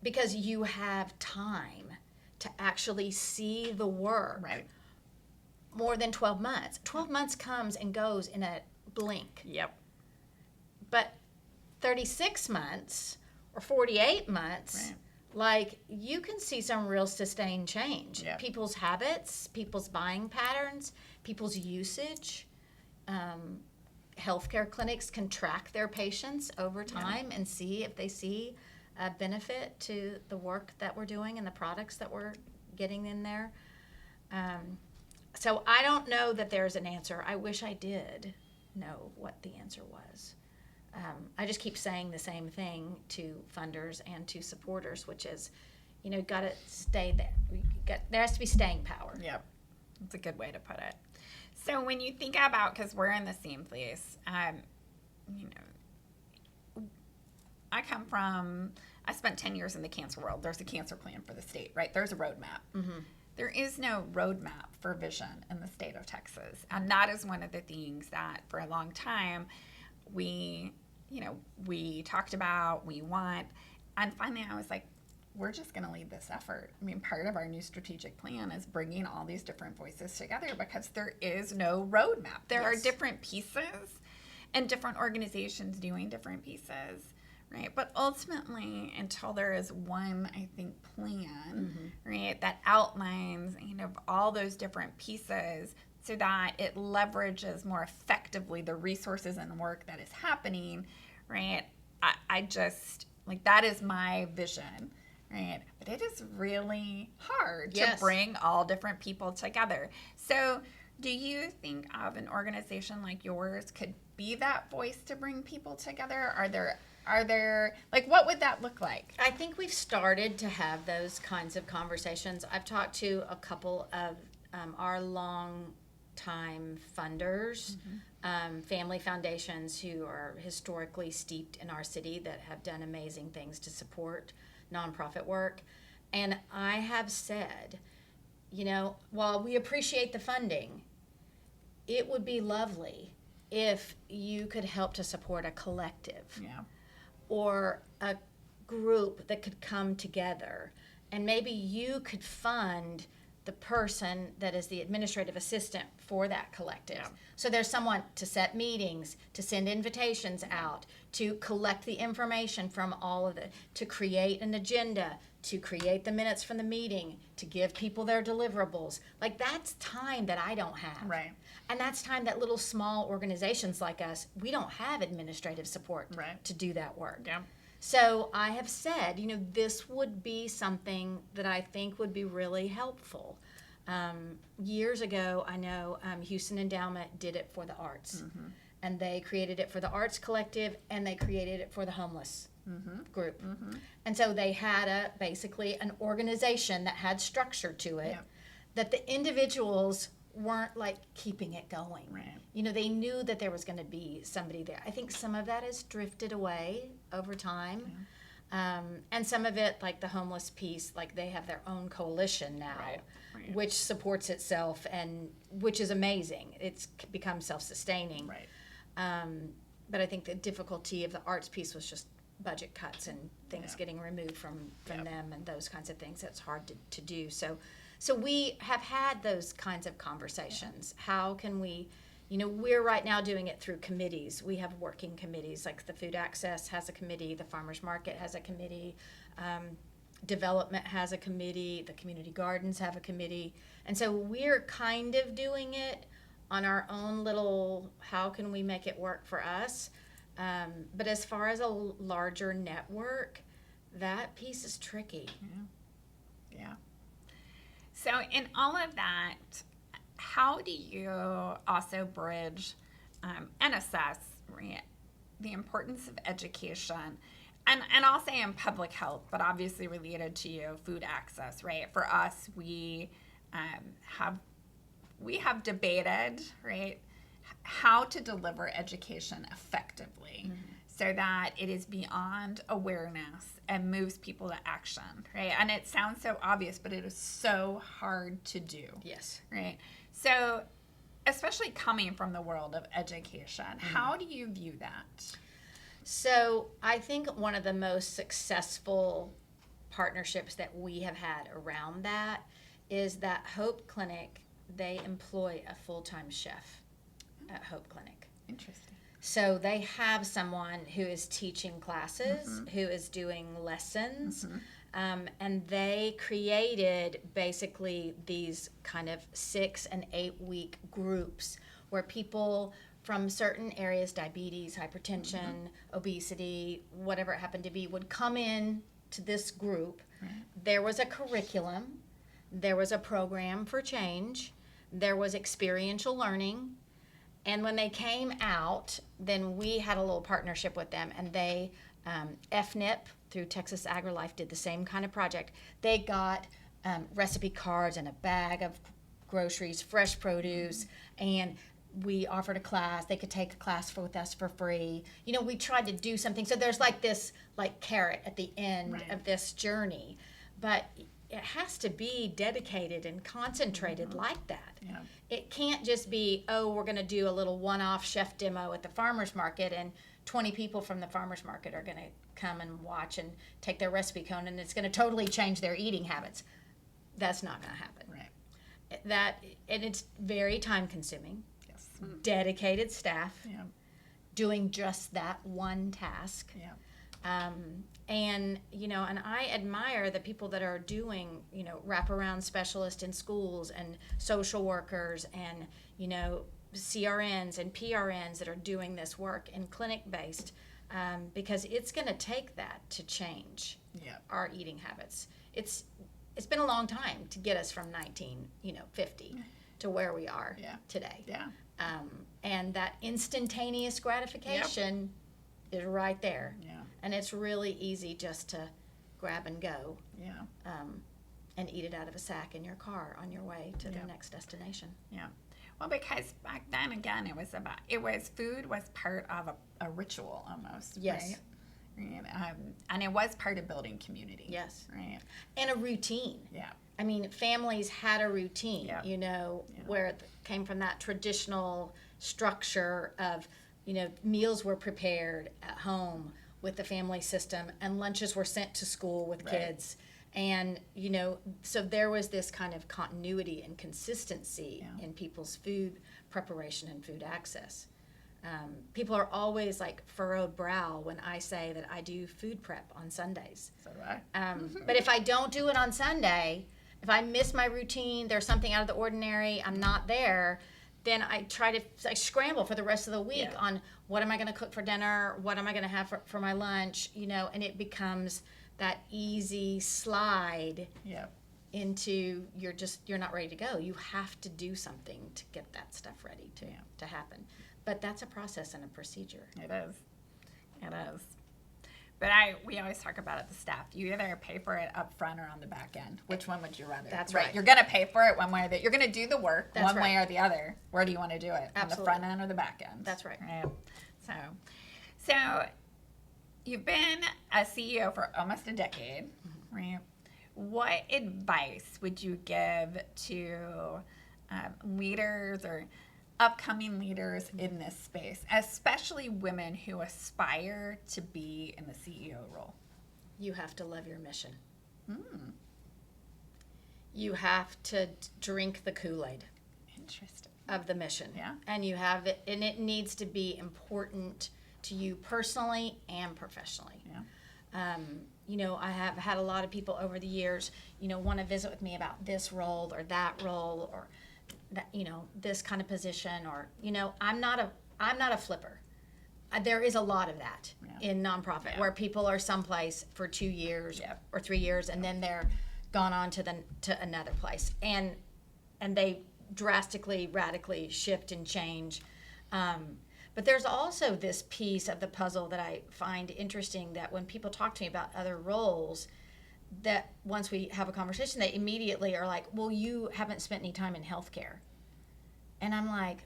because you have time to actually see the work. Right. More than 12 months. 12 months comes and goes in a blink. Yep. But 36 months or 48 months. Right. Like, you can see some real sustained change. Yeah. People's habits, people's buying patterns, people's usage. Healthcare clinics can track their patients over time and see if they see a benefit to the work that we're doing and the products that we're getting in there. So I don't know that there's an answer. I wish I did know what the answer was. I just keep saying the same thing to funders and to supporters, which is, got to stay there. There has to be staying power. Yep. That's a good way to put it. So when you think about, because we're in the same place, I spent 10 years in the cancer world. There's a cancer plan for the state, right? There's a roadmap. Mm-hmm. There is no roadmap for vision in the state of Texas. And that is one of the things that for a long time we talked about, we want. And finally I was like, we're just going to lead this effort. I mean, part of our new strategic plan is bringing all these different voices together because there is no roadmap. There are different pieces and different organizations doing different pieces. Right, but ultimately, until there is one, I think, plan, right, that outlines, all those different pieces so that it leverages more effectively the resources and the work that is happening, right, I just, that is my vision, right, but it is really hard to bring all different people together. So do you think of an organization like yours could be that voice to bring people together? Are there, what would that look like? I think we've started to have those kinds of conversations. I've talked to a couple of our long-time funders, family foundations who are historically steeped in our city that have done amazing things to support nonprofit work. And I have said, while we appreciate the funding, it would be lovely if you could help to support a collective. Yeah. Or a group that could come together, and maybe you could fund the person that is the administrative assistant for that collective. Yeah. So there's someone to set meetings, to send invitations out, to collect the information from all of to create an agenda, to create the minutes from the meeting, to give people their deliverables. Like, that's time that I don't have. Right. And that's time that little small organizations like us, we don't have administrative support to do that work. Yeah. So I have said, this would be something that I think would be really helpful. Years ago, I know Houston Endowment did it for the arts. Mm-hmm. And they created it for the Arts Collective, and they created it for the homeless group. Mm-hmm. And so they had basically an organization that had structure to it, that the individuals weren't like keeping it going. Right. They knew that there was going to be somebody there. I think some of that has drifted away over time. Yeah. And some of it, like the homeless piece, like they have their own coalition now, right. Which supports itself, and which is amazing. It's become self-sustaining. Right. But I think the difficulty of the arts piece was just budget cuts and things getting removed from them and those kinds of things. That's hard to do. So we have had those kinds of conversations. How can we, we're right now doing it through committees. We have working committees, like the Food Access has a committee, the Farmers Market has a committee, Development has a committee, the Community Gardens have a committee. And so we're kind of doing it on our own little, how can we make it work for us? But as far as a larger network, that piece is tricky. Yeah. So in all of that, how do you also bridge and assess the importance of education? And I'll say in public health, but obviously related to you, food access, right? For us, we have debated, right, how to deliver education effectively so that it is beyond awareness and moves people to action, right? And it sounds so obvious, but it is so hard to do. Yes. Right? So, especially coming from the world of education, how do you view that? So, I think one of the most successful partnerships that we have had around that is that Hope Clinic, they employ a full-time chef at Hope Clinic. Interesting. So they have someone who is teaching classes, who is doing lessons, and they created basically these kind of 6 and 8 week groups where people from certain areas, diabetes, hypertension, obesity, whatever it happened to be, would come in to this group. Right. There was a curriculum, there was a program for change, there was experiential learning. And when they came out, then we had a little partnership with them, and they, FNIP through Texas AgriLife did the same kind of project. They got recipe cards and a bag of groceries, fresh produce, and we offered a class. They could take a class with us for free. We tried to do something. So there's like this carrot at the end of this journey. But it has to be dedicated and concentrated like that. Yeah. It can't just be, we're going to do a little one-off chef demo at the farmer's market, and 20 people from the farmer's market are going to come and watch and take their recipe cone, and it's going to totally change their eating habits. That's not going to happen. Right. And it's very time-consuming. Yes. Dedicated staff doing just that one task. Yeah. And I admire the people that are doing, wraparound specialists in schools and social workers and, CRNs and PRNs that are doing this work in clinic-based, because it's going to take that to change our eating habits. It's been a long time to get us from 1950 to where we are today. Yeah. And that instantaneous gratification is right there. Yeah. And it's really easy just to grab and go. Yeah. And eat it out of a sack in your car on your way to the next destination. Yeah. Well, because back then, again, food was part of a ritual almost. Yes. Right? And it was part of building community. Yes. Right. And a routine. Yeah. I mean, families had a routine, where it came from that traditional structure of, meals were prepared at home with the family system, and lunches were sent to school with kids, And, so there was this kind of continuity and consistency in people's food preparation and food access. People are always like furrowed brow when I say that I do food prep on Sundays. So do I. But if I don't do it on Sunday, if I miss my routine, there's something out of the ordinary, I'm not there, then I scramble for the rest of the week on what am I going to cook for dinner, what am I going to have for my lunch, and it becomes that easy slide into you're not ready to go. You have to do something to get that stuff ready to happen. But that's a process and a procedure. It is. But we always talk about it, the staff. You either pay for it up front or on the back end. Which one would you rather? That's right. You're going to pay for it one way or the other. You're going to do the work one way or the other. Where do you want to do it? Absolutely. On the front end or the back end? That's right. So you've been a CEO for almost a decade, right? What advice would you give to leaders or upcoming leaders in this space, especially women who aspire to be in the CEO role? You have to love your mission. You have to drink the Kool-Aid. Interesting. Of the mission. Yeah. And it needs to be important to you personally and professionally. Yeah. I have had a lot of people over the years, want to visit with me about this role or that role or that, this kind of position or, I'm not a flipper. There is a lot of that in nonprofit where people are someplace for 2 years or 3 years and then they're gone on to another place and they drastically, radically shift and change. But there's also this piece of the puzzle that I find interesting, that when people talk to me about other roles, that once we have a conversation, they immediately are like, well, you haven't spent any time in healthcare. And I'm like,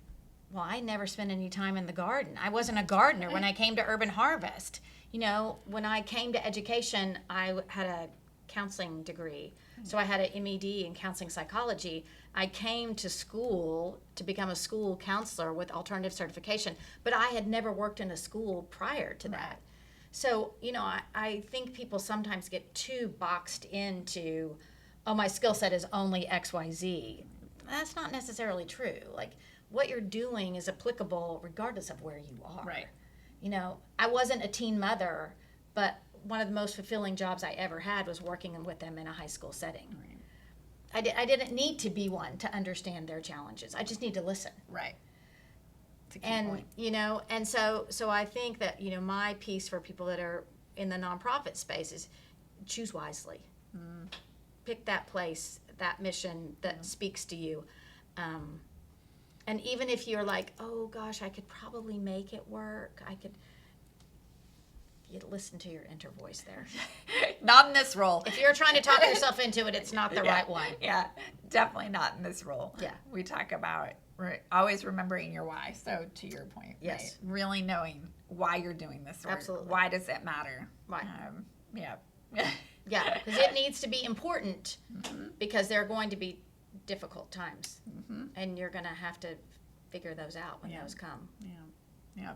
well, I never spent any time in the garden. I wasn't a gardener when I came to Urban Harvest. When I came to education, I had a counseling degree. So I had an MED in counseling psychology. I came to school to become a school counselor with alternative certification, but I had never worked in a school prior to that. So, I think people sometimes get too boxed into, oh, my skill set is only XYZ. That's not necessarily true. Like, what you're doing is applicable regardless of where you are. Right. I wasn't a teen mother, but one of the most fulfilling jobs I ever had was working with them in a high school setting. Right. I didn't need to be one to understand their challenges. I just need to listen. Right. And and so I think that my piece for people that are in the nonprofit space is choose wisely. Pick that place, that mission that speaks to you. And even if you're like, oh gosh, I could probably make it work, you listen to your inner voice there. Not in this role. If you're trying to talk yourself into it, it's not the right one. Yeah, definitely not in this role. Yeah. We talk about always remembering your why. So to your point, yes, right? Really knowing why you're doing this work. Absolutely. Why does it matter? Right. Yeah. Yeah, because it needs to be important because there are going to be difficult times, and you're going to have to figure those out when those come. Yeah.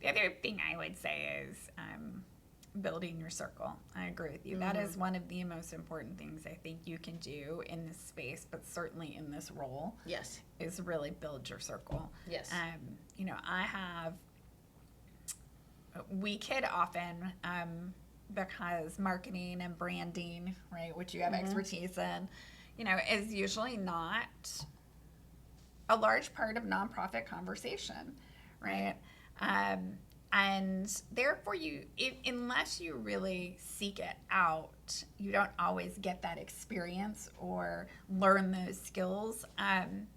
The other thing I would say is building your circle. I agree with you. That is one of the most important things I think you can do in this space, but certainly in this role. Yes. Is really build your circle. Yes. We kid often because marketing and branding, right, which you have expertise in, is usually not a large part of nonprofit conversation, right? And therefore, unless you really seek it out, you don't always get that experience or learn those skills. And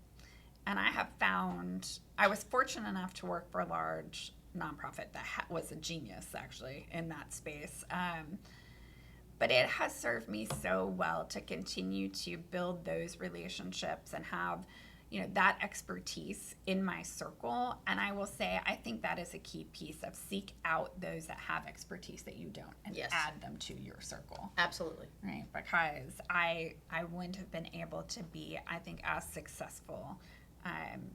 I have found, I was fortunate enough to work for a large nonprofit that was a genius, actually, in that space. But it has served me so well to continue to build those relationships and have that expertise in my circle. And I will say, I think that is a key piece of seek out those that have expertise that you don't and add them to your circle. Absolutely. Right. Because I wouldn't have been able to be, I think, as successful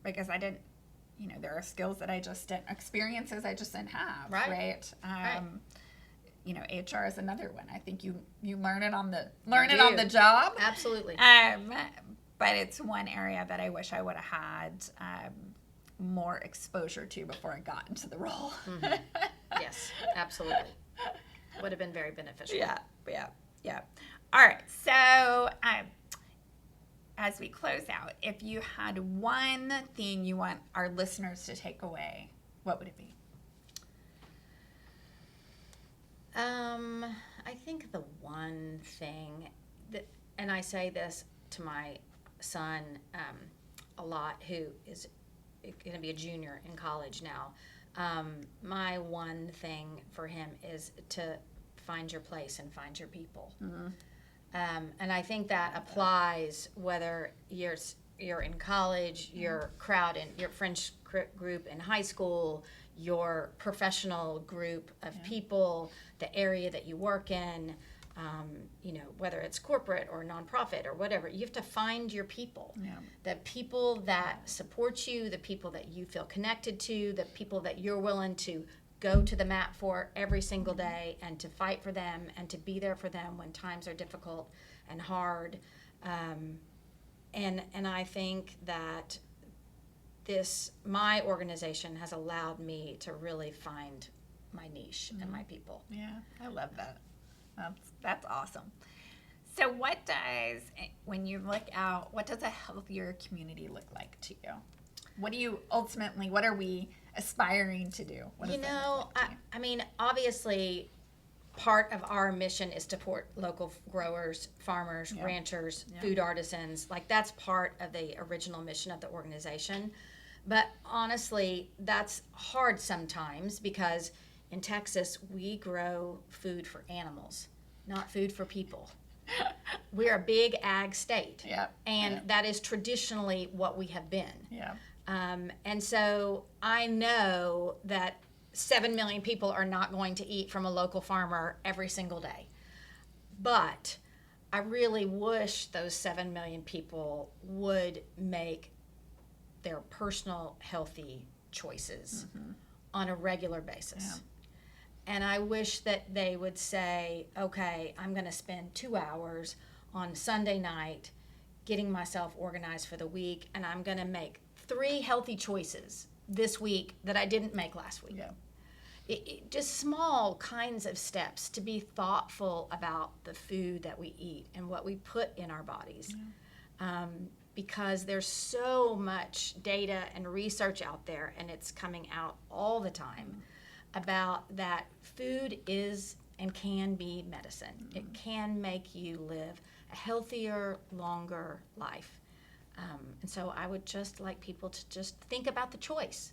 because I didn't, there are skills that I just didn't, experiences I just didn't have. Right. HR is another one. I think you learn it on the job. Absolutely. But it's one area that I wish I would have had more exposure to before I got into the role. Mm-hmm. Yes, absolutely. Would have been very beneficial. Yeah. All right. So as we close out, if you had one thing you want our listeners to take away, what would it be? I think the one thing that, and I say this to my son a lot, who is going to be a junior in college now. My one thing for him is to find your place and find your people. Mm-hmm. And I think that applies whether you're in college, your crowd in your friends group in high school, your professional group of people, the area that you work in, whether it's corporate or nonprofit or whatever. You have to find your people. Yeah. The people that support you, the people that you feel connected to, the people that you're willing to go to the mat for every single day and to fight for them and to be there for them when times are difficult and hard. And I think that my organization has allowed me to really find my niche and my people. Yeah, I love that. That's awesome. So when you look out, what does a healthier community look like to you? What are we aspiring to do? I mean, obviously, part of our mission is to support local growers, farmers, ranchers, food artisans. Like, that's part of the original mission of the organization. But honestly, that's hard sometimes because in Texas, we grow food for animals, not food for people. We're a big ag state. And that is traditionally what we have been. And so I know that 7 million people are not going to eat from a local farmer every single day. But I really wish those 7 million people would make their personal healthy choices on a regular basis. And I wish that they would say, okay, I'm going to spend 2 hours on Sunday night getting myself organized for the week, and I'm going to make 3 healthy choices this week that I didn't make last week. Just small kinds of steps to be thoughtful about the food that we eat and what we put in our bodies. Because there's so much data and research out there, and it's coming out all the time about that food is and can be medicine. It can make you live a healthier, longer life. And so I would just like people to just think about the choice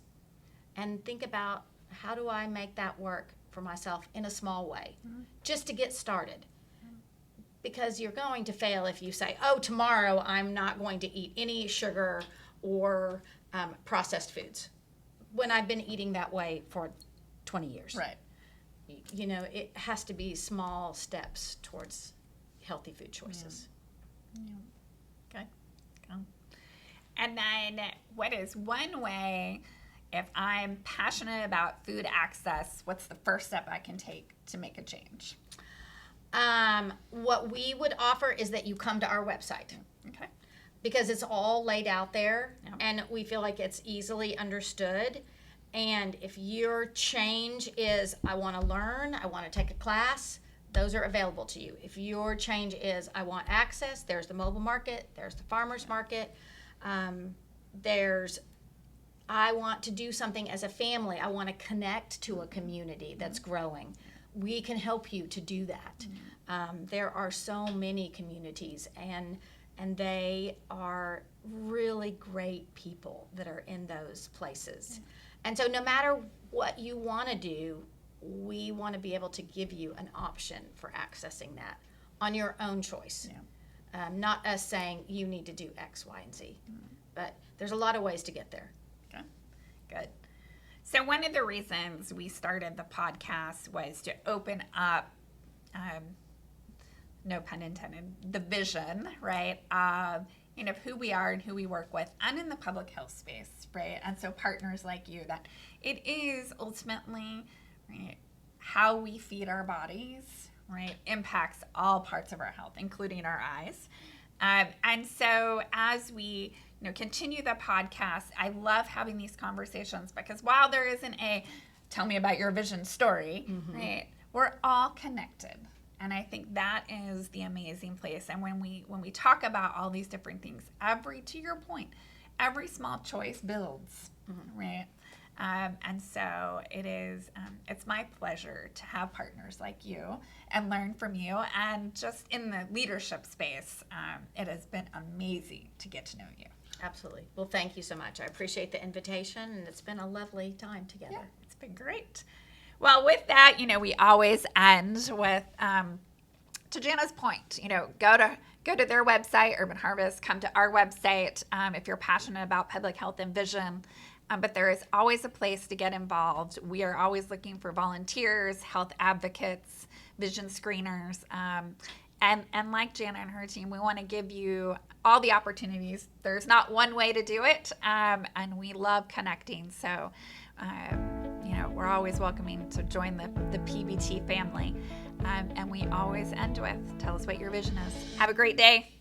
and think about, how do I make that work for myself in a small way, just to get started. Because you're going to fail if you say, oh, tomorrow I'm not going to eat any sugar or processed foods, when I've been eating that way for 20 years. Right. It has to be small steps towards healthy food choices. Okay. And then what is one way, if I'm passionate about food access, what's the first step I can take to make a change? What we would offer is that you come to our website. Okay. Because it's all laid out there, and we feel like it's easily understood. And if your change is, I want to learn, I want to take a class, those are available to you. If your change is, I want access, there's the mobile market, there's the farmer's market, there's, I want to do something as a family, I want to connect to a community that's growing. We can help you to do that. There are so many communities, and they are really great people that are in those places. And so no matter what you want to do, we want to be able to give you an option for accessing that on your own choice. Not us saying you need to do X, Y, and Z. But there's a lot of ways to get there. Okay, good. So one of the reasons we started the podcast was to open up, no pun intended, the vision, right, of who we are and who we work with, and in the public health space, right? And so partners like you, that it is ultimately, right, how we feed our bodies, right, impacts all parts of our health, including our eyes. And so as we continue the podcast, I love having these conversations because while there isn't a tell me about your vision story, right, we're all connected. And I think that is the amazing place. And when we talk about all these different things, to your point, every small choice builds, right? And so it's my pleasure to have partners like you and learn from you. And just in the leadership space, it has been amazing to get to know you. Absolutely. Well, thank you so much. I appreciate the invitation, and it's been a lovely time together. Yeah, it's been great. Well, with that, we always end with, to Janna's point, go to their website, Urban Harvest, come to our website if you're passionate about public health and vision. But there is always a place to get involved. We are always looking for volunteers, health advocates, vision screeners. And like Janna and her team, we want to give you all the opportunities. There's not one way to do it, and we love connecting. So, we're always welcoming to join the PBT family. And we always end with, tell us what your vision is. Have a great day.